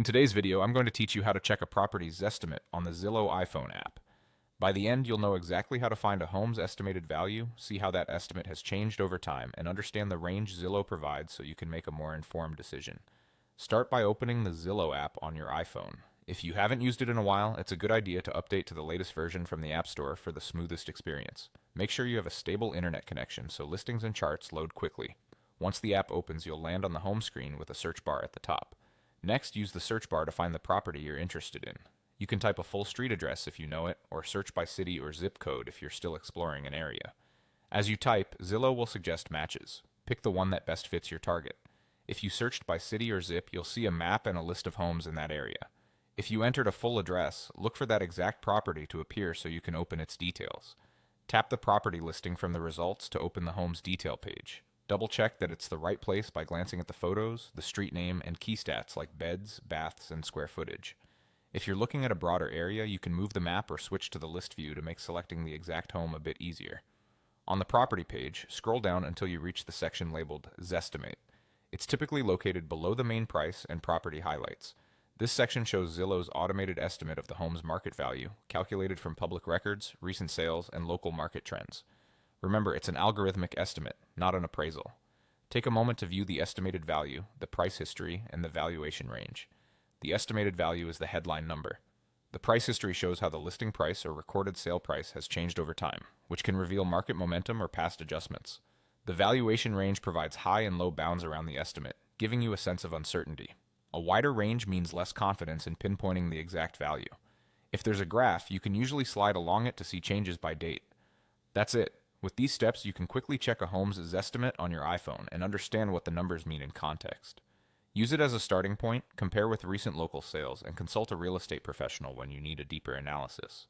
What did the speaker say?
In today's video, I'm going to teach you how to check a property's Zestimate on the Zillow iPhone app. By the end, you'll know exactly how to find a home's estimated value, see how that estimate has changed over time, and understand the range Zillow provides so you can make a more informed decision. Start by opening the Zillow app on your iPhone. If you haven't used it in a while, it's a good idea to update to the latest version from the App Store for the smoothest experience. Make sure you have a stable internet connection so listings and charts load quickly. Once the app opens, you'll land on the home screen with a search bar at the top. Next, use the search bar to find the property you're interested in. You can type a full street address if you know it, or search by city or zip code if you're still exploring an area. As you type, Zillow will suggest matches. Pick the one that best fits your target. If you searched by city or zip, you'll see a map and a list of homes in that area. If you entered a full address, look for that exact property to appear so you can open its details. Tap the property listing from the results to open the home's detail page. Double check that it's the right place by glancing at the photos, the street name, and key stats like beds, baths, and square footage. If you're looking at a broader area, you can move the map or switch to the list view to make selecting the exact home a bit easier. On the property page, scroll down until you reach the section labeled Zestimate. It's typically located below the main price and property highlights. This section shows Zillow's automated estimate of the home's market value, calculated from public records, recent sales, and local market trends. Remember, it's an algorithmic estimate, not an appraisal. Take a moment to view the estimated value, the price history, and the valuation range. The estimated value is the headline number. The price history shows how the listing price or recorded sale price has changed over time, which can reveal market momentum or past adjustments. The valuation range provides high and low bounds around the estimate, giving you a sense of uncertainty. A wider range means less confidence in pinpointing the exact value. If there's a graph, you can usually slide along it to see changes by date. That's it. With these steps, you can quickly check a home's Zestimate on your iPhone and understand what the numbers mean in context. Use it as a starting point, compare with recent local sales, and consult a real estate professional when you need a deeper analysis.